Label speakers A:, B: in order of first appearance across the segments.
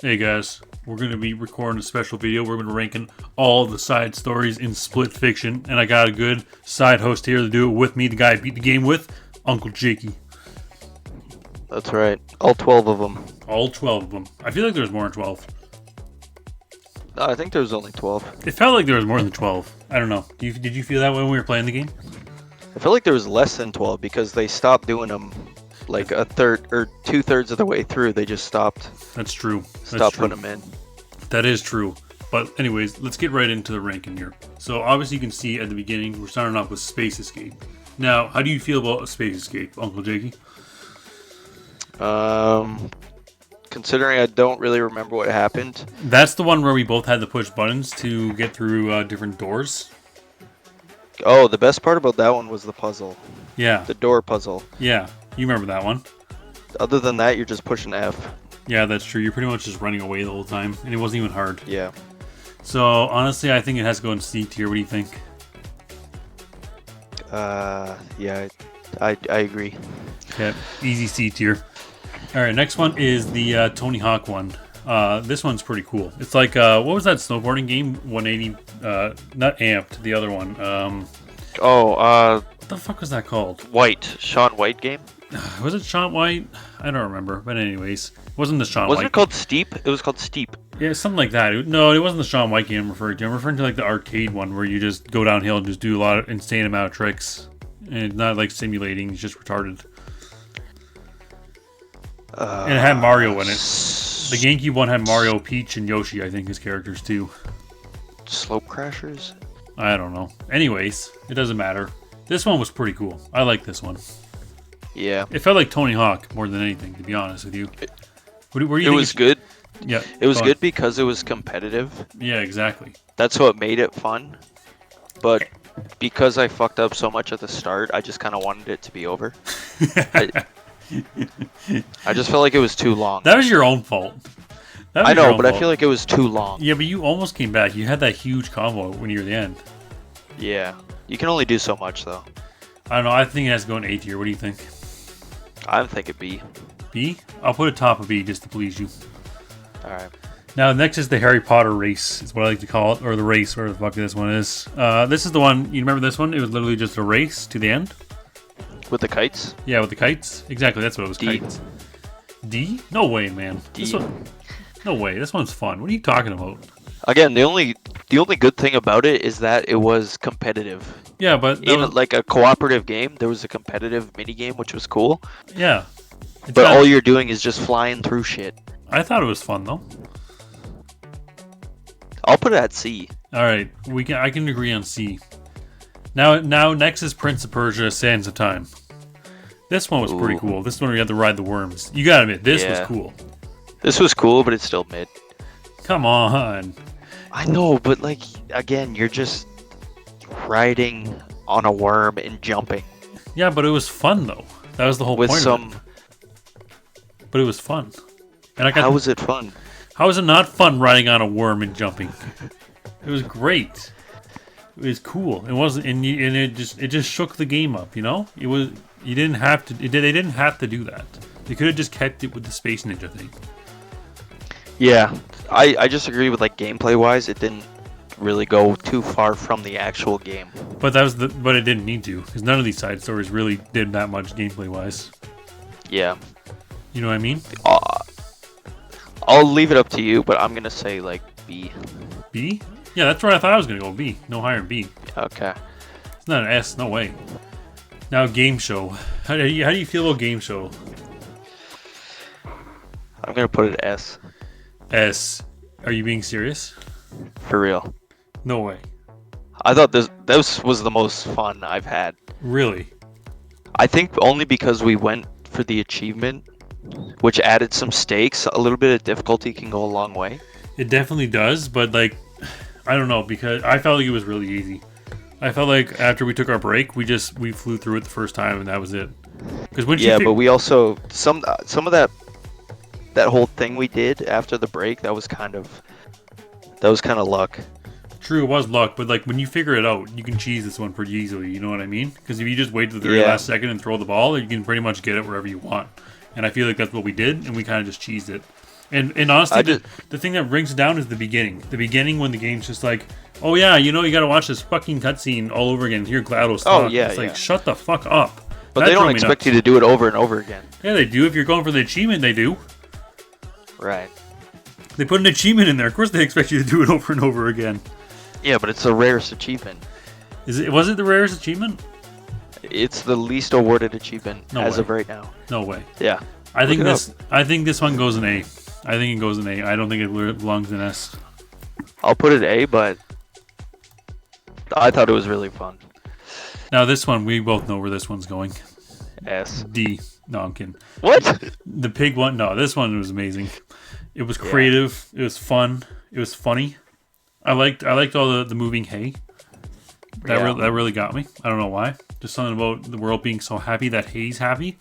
A: Hey guys, we're going to be recording a special video. We're going to be ranking all the side stories in Split Fiction, and I got a good side host here to do it with me, the guy I beat the game with, Uncle Jakey.
B: That's right. All 12 of them.
A: All 12 of them. I feel like there's more than 12.
B: No, I think there was only 12.
A: It felt like there was more than 12. I don't know. Did you feel that when we were playing the game?
B: I feel like there was less than 12 because they stopped doing them like a third or 2/3 of the way through. They just stopped
A: That's true.
B: putting them in.
A: That is true. But anyways, let's get right into the ranking here. So obviously you can see at the beginning, we're starting off with Space Escape. Now, how do you feel about Space Escape, Uncle Jakey?
B: Considering I don't really remember what happened.
A: That's the one where we both had to push buttons to get through different doors.
B: Oh, the best part about that one was the puzzle.
A: Yeah.
B: The door puzzle.
A: Yeah. You remember that one.
B: Other than that, you're just pushing F.
A: Yeah, that's true. You're pretty much just running away the whole time, and it wasn't even hard.
B: Yeah.
A: So, honestly, I think it has to go in C tier. What do you think?
B: Yeah, I agree.
A: Okay, easy C tier. Alright, next one is the Tony Hawk one. This one's pretty cool. It's like, what was that snowboarding game? 180, not Amped, the other one. What the fuck was that called?
B: Shaun White game?
A: Was it Shaun White? I don't remember. But anyways, it wasn't the Shaun White.
B: Wasn't it called Steep? It was called Steep.
A: Yeah, something like that. No, it wasn't the Shaun White game I'm referring to. I'm referring to like the arcade one where you just go downhill and just do a lot of insane amount of tricks. And it's not like simulating, it's just retarded. And it had Mario in it. The GameCube one had Mario, Peach, and Yoshi, I think, as characters too.
B: Slope Crashers?
A: I don't know. Anyways, it doesn't matter. This one was pretty cool. I like this one.
B: Yeah.
A: It felt like Tony Hawk more than anything, to be honest with you. What do you
B: It
A: think
B: was good.
A: Yeah.
B: It was good because it was competitive.
A: Yeah, exactly.
B: That's what made it fun. But because I fucked up so much at the start, I just kind of wanted it to be over. I just felt like it was too long.
A: That was your own fault.
B: I know, but I feel like it was too long.
A: Yeah, but you almost came back. You had that huge combo when you were at the end.
B: Yeah. You can only do so much, though.
A: I don't know. I think it has to go in A tier. What do you think?
B: I'm thinking B.
A: B? I'll put it top of B just to please you.
B: Alright.
A: Now, next is the Harry Potter race, is what I like to call it, or the race, whatever the fuck this one is. This is the one, you remember this one? It was literally just a race to the end.
B: With the kites?
A: Yeah, with the kites. Exactly, that's what it was,
B: D.
A: kites. D? No way, man.
B: D.
A: This one, no way, this one's fun. What are you talking about?
B: Again, the only good thing about it is that it was competitive.
A: Yeah, but...
B: In like a cooperative game, there was a competitive minigame, which was cool.
A: Yeah.
B: But all you're doing is just flying through shit.
A: I thought it was fun, though.
B: I'll put it at C.
A: Alright, I can agree on C. Now, next is Prince of Persia: Sands of Time. This one was pretty cool. This one where you had to ride the worms. You gotta admit, this was cool.
B: This was cool, but it's still mid.
A: Come on.
B: I know, but like, again, you're just riding on a worm and jumping.
A: Yeah, but it was fun, though. That was the whole point of it. But it was fun. And
B: How was it fun?
A: How was it not fun riding on a worm and jumping? It was great. It was cool. It wasn't, and it just shook the game up. You know, it was. You didn't have to. They didn't have to do that. They could have just kept it with the Space Ninja thing.
B: Yeah, I just agree with like gameplay wise, it didn't really go too far from the actual game.
A: But but it didn't need to, because none of these side stories really did that much gameplay wise.
B: Yeah.
A: You know what I mean?
B: I'll leave it up to you, but I'm gonna say like B.
A: B? Yeah, that's where I thought I was gonna go. B. No higher than B.
B: Okay.
A: It's not an S. No way. Now, Game Show. How do you feel about Game Show?
B: I'm gonna put it S.
A: S. Are you being serious?
B: For real.
A: No way.
B: I thought this was the most fun I've had.
A: Really?
B: I think only because we went for the achievement, which added some stakes. A little bit of difficulty can go a long way.
A: It definitely does, but like, I don't know, because I felt like it was really easy. I felt like after we took our break, we flew through it the first time, and that was it. Because
B: but we also some of that whole thing we did after the break, that was kind of luck.
A: True, it was luck, but like when you figure it out, you can cheese this one pretty easily. You know what I mean? Because if you just wait to the very last second and throw the ball, you can pretty much get it wherever you want. And I feel like that's what we did, and we kind of just cheesed it. And honestly,
B: I
A: the thing that brings it down is the beginning. The beginning when the game's just like, oh yeah, you know, you got to watch this fucking cutscene all over again. Hear GLaDOS talk.
B: yeah,
A: it's like,
B: yeah.
A: shut the fuck up.
B: But
A: That
B: they don't
A: drove me
B: expect
A: nuts.
B: you to do it over and over again.
A: Yeah, they do. If you're going for the achievement, they do.
B: Right.
A: They put an achievement in there. Of course, they expect you to do it over and over again.
B: Yeah, but it's the rarest achievement.
A: Was it the rarest achievement?
B: It's the least awarded achievement
A: No
B: as
A: way.
B: of right now.
A: No way.
B: Yeah.
A: I think
B: Look it
A: this. I think this one goes in A. I think it goes in A. I don't think it belongs in S.
B: I'll put it A, but I thought it was really fun.
A: Now this one, we both know where this one's going.
B: S.
A: D. No, I'm kidding.
B: What?
A: The pig one. No, this one was amazing. It was creative. It was fun. It was funny. I liked all the moving hay. That really got me. I don't know why. Just something about the world being so happy that hay's happy.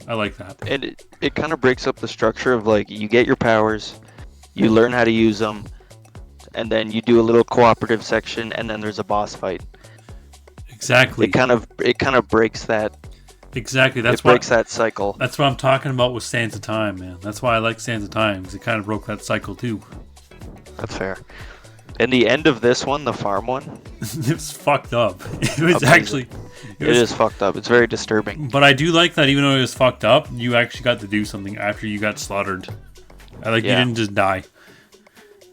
A: I like that.
B: And it kind of breaks up the structure of like you get your powers, you learn how to use them, and then you do a little cooperative section, and then there's a boss fight.
A: Exactly.
B: It kind of breaks that.
A: Exactly.
B: It breaks that cycle.
A: That's what I'm talking about with Sands of Time, man. That's why I like Sands of Time, because it kind of broke that cycle too.
B: That's fair. And the end of this one, the farm one,
A: It was fucked up. It was
B: Amazing.
A: actually.
B: it is fucked up. It's very disturbing.
A: But I do like that even though it was fucked up, you actually got to do something after you got slaughtered. You didn't just die.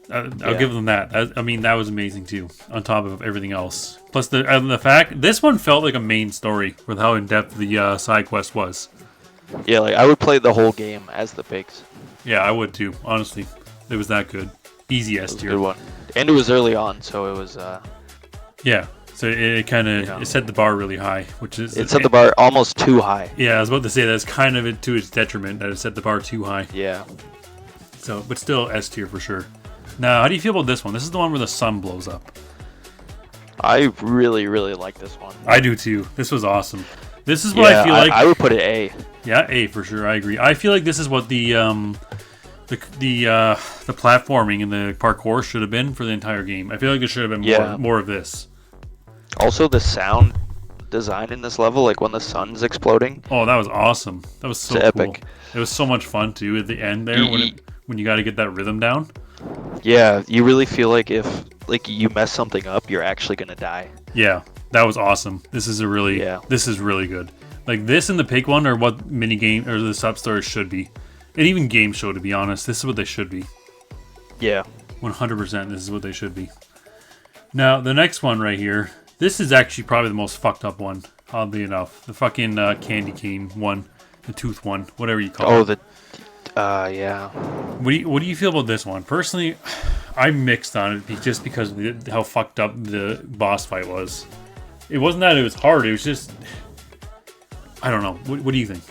A: I'll give them that. I mean, that was amazing too, on top of everything else. Plus the fact, this one felt like a main story with how in-depth the side quest was.
B: Yeah, like I would play the whole game as the pigs.
A: Yeah, I would too, honestly. It was that good. Easy S
B: It was a
A: tier.
B: good one. And it was early on, so it was.
A: Yeah, so it kind of it set the bar really high, which is
B: It set the bar almost too high.
A: Yeah, I was about to say that's kind of it to its detriment that it set the bar too high.
B: Yeah.
A: So, but still S tier for sure. Now, how do you feel about this one? This is the one where the sun blows up.
B: I really, really like this one.
A: I do too. This was awesome. This is what I feel like.
B: I would put it A.
A: Yeah, A for sure. I agree. I feel like this is what the platforming and the parkour should have been for the entire game. I feel like there should have been more of this.
B: Also, the sound design in this level, like when the sun's exploding.
A: Oh, that was awesome. That was so
B: It's
A: cool.
B: epic.
A: It was so much fun too at the end there when you got to get that rhythm down.
B: Yeah, you really feel like if like you mess something up, you're actually gonna die.
A: Yeah, that was awesome. This is this is really good. Like this and the pig one are what mini game or the sub stories should be, and even game show. To be honest, this is what they should be.
B: Yeah.
A: 100%. This is what they should be. Now the next one right here. This is actually probably the most fucked up one. Oddly enough, the fucking candy cane one, the tooth one, whatever you call it.
B: Yeah.
A: What do you feel about this one? Personally, I'm mixed on it just because of how fucked up the boss fight was. It wasn't that it was hard. It was just I don't know. What do you think?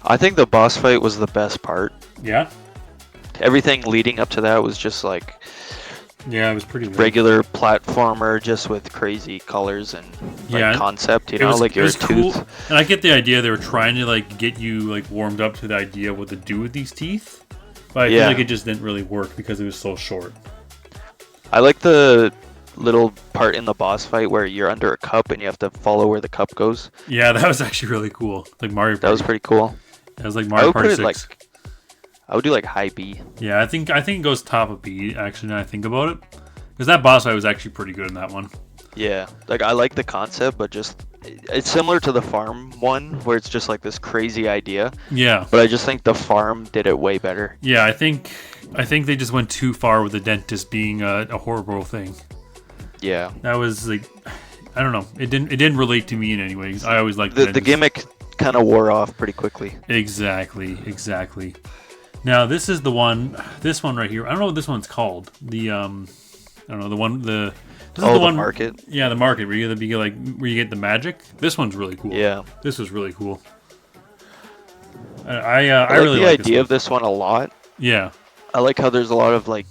B: I think the boss fight was the best part.
A: Yeah.
B: Everything leading up to that was just like
A: Yeah, it was pretty lame.
B: regular platformer, just with crazy colors and concept. You know, like your tooth.
A: Cool. And I get the idea they were trying to like get you like warmed up to the idea of what to do with these teeth, but I feel like it just didn't really work because it was so short.
B: I like the little part in the boss fight where you're under a cup and you have to follow where the cup goes.
A: Yeah, that was actually really cool. Like Mario Party.
B: That was pretty cool.
A: That was like Mario Party 6.
B: I would do like high B.
A: Yeah, I think it goes top of B actually now I think about it. Because that boss fight was actually pretty good in that one.
B: Yeah, like I like the concept, but just it's similar to the farm one where it's just like this crazy idea.
A: Yeah.
B: But I just think the farm did it way better.
A: Yeah, I think they just went too far with the dentist being a horrible thing.
B: Yeah.
A: That was like I don't know. It didn't relate to me in any ways. I always liked
B: the gimmick kind of wore off pretty quickly.
A: Exactly. Now this is the one. This one right here. I don't know what this one's called. The I don't know the one. This is the one.
B: Market.
A: Yeah, the market where you get the magic. This one's really cool.
B: Yeah.
A: This was really cool. I
B: like
A: really
B: the
A: like
B: idea of this one a lot.
A: Yeah.
B: I like how there's a lot of like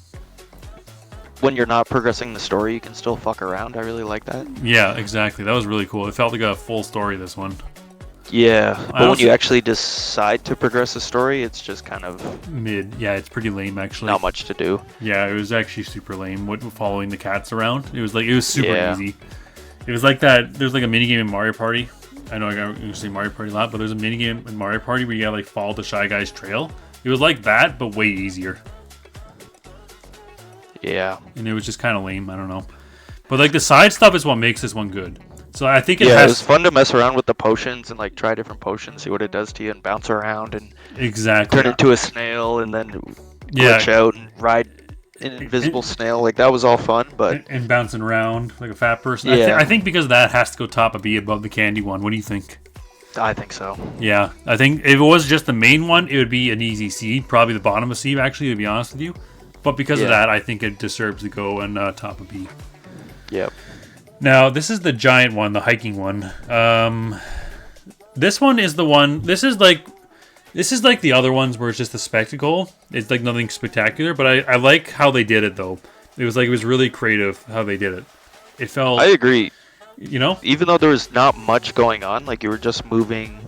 B: when you're not progressing the story, you can still fuck around. I really like that.
A: Yeah, exactly. That was really cool. It felt like a full story. This one.
B: Yeah, but when you actually decide to progress the story, it's just kind of
A: mid. Yeah, it's pretty lame actually.
B: Not much to do.
A: Yeah, it was actually super lame. Following the cats around, it was super easy. It was like that. There's like a mini game in Mario Party. I know I got to say Mario Party a lot, but there's a mini game in Mario Party where you gotta like follow the Shy Guy's trail, It was like that, but way easier.
B: Yeah.
A: And it was just kind of lame. I don't know. But like the side stuff is what makes this one good. So I think it
B: Yeah,
A: has...
B: it was fun to mess around with the potions and like try different potions, see what it does to you, and bounce around and
A: Exactly.
B: turn into a snail and then
A: Yeah.
B: glitch out and ride an invisible snail. Like that was all fun, but
A: And bouncing around like a fat person.
B: Yeah.
A: I think because that has to go top a B above the candy one. What do you think?
B: I think so.
A: Yeah, I think if it was just the main one, it would be an easy C. Probably the bottom of C, actually, to be honest with you. But because of
B: Yeah.
A: that, I think it deserves to go on top of B.
B: Yep.
A: Now, this is the giant one, the hiking one. This one is the one... This is like the other ones where it's just a spectacle. It's like nothing spectacular, but I like how they did it, though. It was really creative how they did it. It felt...
B: I agree.
A: You know?
B: Even though there was not much going on, like you were just moving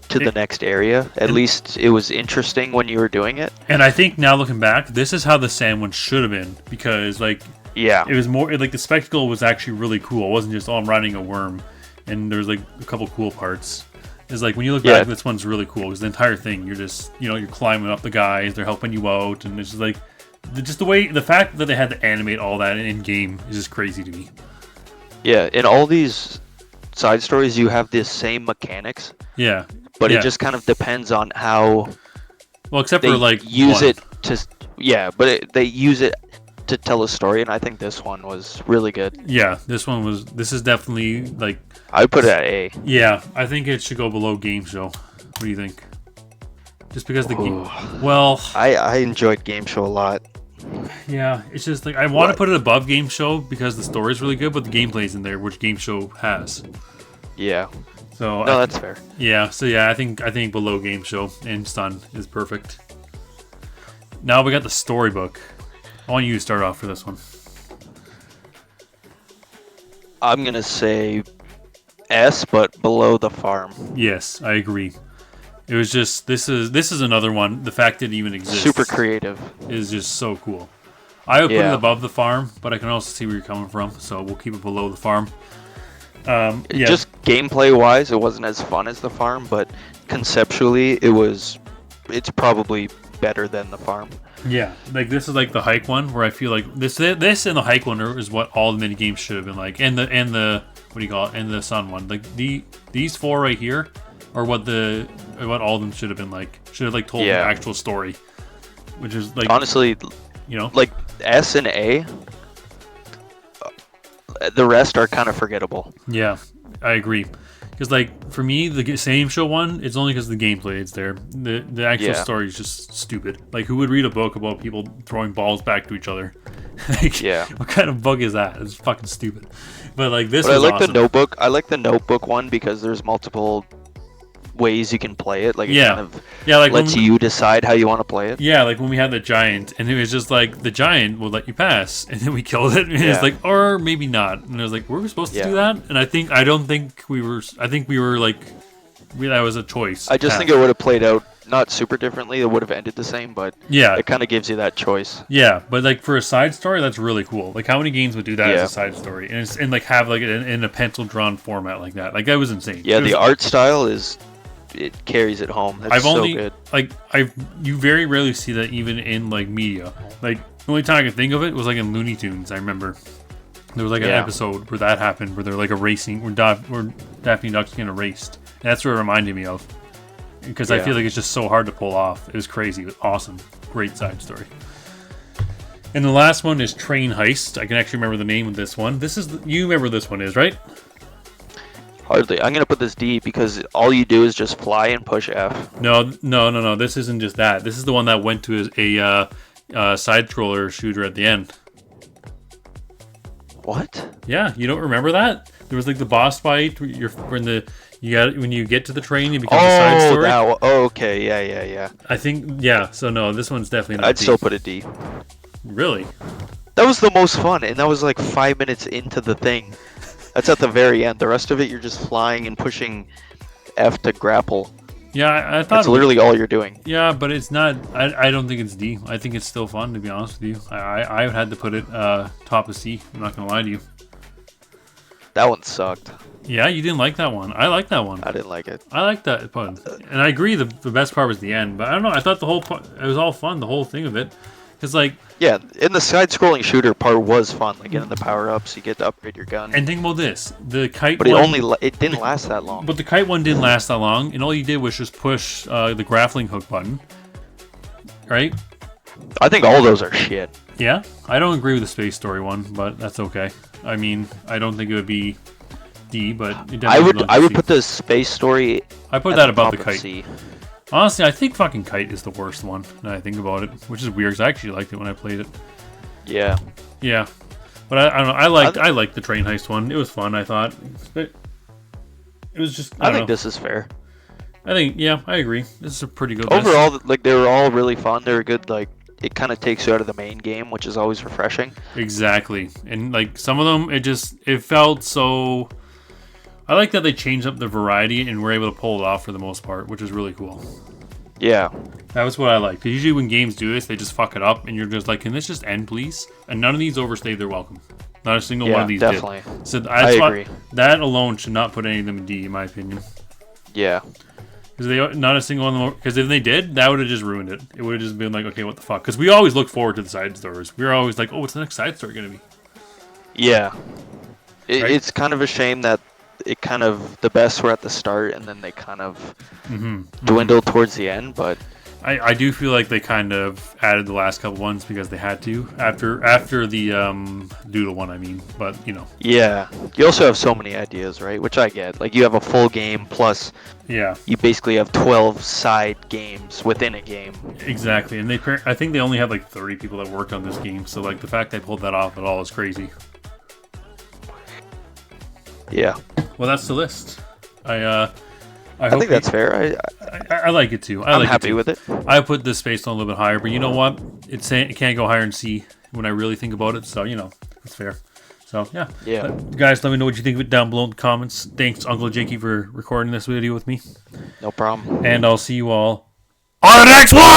B: to the next area, at least it was interesting when you were doing it.
A: And I think now looking back, this is how the sand one should have been. Because, like...
B: Yeah.
A: It was more like the spectacle was actually really cool. It wasn't just, oh, I'm riding a worm, and there's like a couple cool parts. It's like when you look back, this one's really cool because the entire thing, you're just, you're climbing up the guys, they're helping you out, and it's just like, just the fact that they had to animate all that in game is just crazy to me.
B: Yeah, in all these side stories, you have the same mechanics.
A: Yeah.
B: But it just kind of depends on how.
A: Well, except
B: they
A: for like
B: use it to. Yeah, but they use it to tell a story, and I think this one was really good.
A: Yeah, this is definitely like...
B: I would put it at A.
A: Yeah, I think it should go below Game Show. What do you think? Just because the game... Well...
B: I enjoyed Game Show a lot.
A: Yeah, it's just like, I want to put it above Game Show because the story's really good, but the gameplay's in there, which Game Show has.
B: Yeah.
A: So
B: no, that's fair.
A: Yeah, so yeah, I think below Game Show and Stun is perfect. Now we got the storybook. I want you to start off for this one.
B: I'm gonna say S, but below the farm.
A: Yes, I agree. It was just this is another one. The fact that it even exists,
B: super creative,
A: is just so cool. I would put it above the farm, but I can also see where you're coming from, so we'll keep it below the farm. Yeah.
B: Just gameplay wise, it wasn't as fun as the farm, but conceptually, it's probably better than the farm.
A: Yeah, like this is like the hike one where I feel like this and the hike one is what all the mini games should have been like, and the what do you call it, and the sun one. Like these four right here are what all of them should have been like. Should have like told the actual story, which is like,
B: honestly, like S and A. The rest are kind of forgettable.
A: Yeah, I agree. Because, like, for me, the same show one, it's only because the gameplay is there. The actual story is just stupid. Like, who would read a book about people throwing balls back to each other? Like, what kind of book is that? It's fucking stupid. But, like, this is awesome.
B: The Notebook. I like the Notebook one because there's multiple ways you can play it. Like, it kind of
A: like
B: lets you decide how you want to play it.
A: Yeah, like when we had the giant, and it was just like, the giant will let you pass, and then we killed it, and it's like, or maybe not. And I was like, were we supposed to do that? And I think we were like, that was a choice.
B: I just think it would have played out not super differently. It would have ended the same, but it kind of gives you that choice.
A: Yeah, but like for a side story, that's really cool. Like how many games would do that as a side story, and like have like in a pencil drawn format like that? Like that was insane.
B: Yeah, the art style it carries it home. That's so good.
A: Like you very rarely see that even in like media. Like the only time I can think of it was like in Looney Tunes. I remember there was like an episode where that happened, where they're like a racing, where Daffy Duck's getting raced. And that's what it reminded me of, because I feel like it's just so hard to pull off. It was crazy. It was awesome. Great side story. And the last one is Train Heist. I can actually remember the name of this one. You remember this one is, right?
B: Hardly. I'm gonna put this D because all you do is just fly and push F.
A: No. This isn't just that. This is the one that went to a side scroller shooter at the end.
B: What?
A: Yeah, you don't remember that? There was like the boss fight. When you get to the train, you become the side story.
B: Okay, yeah.
A: I think So no, this one's definitely not.
B: I'd still put a D.
A: Really?
B: That was the most fun, and that was like 5 minutes into the thing. That's at the very end. The rest of it, you're just flying and pushing F to grapple.
A: Yeah, I thought
B: that's literally all you're doing.
A: Yeah, but it's not. I don't think it's D. I think it's still fun, to be honest with you. I had to put it top of C. I'm not gonna lie to you.
B: That one sucked.
A: Yeah, you didn't like that one. I like that one.
B: I didn't like it.
A: I like that part. And I agree the best part was the end. But I don't know. I thought the whole part, it was all fun, the whole thing of it. Because, like...
B: Yeah, in the side-scrolling shooter part was fun. Like, getting the power-ups, you get to upgrade your gun.
A: And think about this. The kite
B: But
A: one...
B: it didn't last that long.
A: But the kite one didn't last that long. And all you did was just push the grappling hook button. Right?
B: I think all those are shit.
A: Yeah? I don't agree with the Space Story one, but that's okay. I mean, I don't think it would be D, but it definitely
B: I would put the Space Story
A: I put
B: at
A: that
B: the
A: above the
B: top of
A: kite.
B: C.
A: Honestly, I think fucking Kite is the worst one, now that I think about it. Which is weird, 'cause I actually liked it when I played it.
B: Yeah.
A: Yeah. But I don't know, I liked the train heist one. It was fun, I thought. But it was just, I
B: I think
A: don't know.
B: this is fair.
A: I think, yeah, I agree. This is a pretty good list.
B: Overall, like, they were all really fun. They were good, like, it kind of takes you out of the main game, which is always refreshing.
A: Exactly. And, like, some of them, it felt so... I like that they changed up the variety and were able to pull it off for the most part, which is really cool.
B: Yeah.
A: That was what I like. Because usually when games do this, they just fuck it up, and you're just like, can this just end, please? And none of these overstayed their welcome. Not a single one of these
B: definitely.
A: did. So
B: I agree.
A: That alone should not put any of them in D, in my opinion.
B: Yeah.
A: Because not a single one. Because if they did, that would have just ruined it. It would have just been like, okay, what the fuck? Because we always look forward to the side stories. We were always like, oh, what's the next side story gonna be?
B: Yeah.
A: Right?
B: It's kind of a shame that the best were at the start, and then they kind of dwindled towards the end, but...
A: I do feel like they kind of added the last couple ones because they had to after the Doodle one, I mean, but you know.
B: Yeah, you also have so many ideas, right? Which I get. Like, you have a full game plus you basically have 12 side games within a game.
A: Exactly, and I think they only had like 30 people that worked on this game, so like the fact they pulled that off at all is crazy.
B: Yeah.
A: Well, that's the list. I
B: think that's fair.
A: I like it too.
B: I'm happy with it.
A: I put this Space on a little bit higher, but you know what? It can't go higher in C when I really think about it. So you know, it's fair. So yeah.
B: Yeah.
A: Guys, let me know what you think of it down below in the comments. Thanks, Uncle Jakey, for recording this video with me.
B: No problem.
A: And I'll see you all on the next one.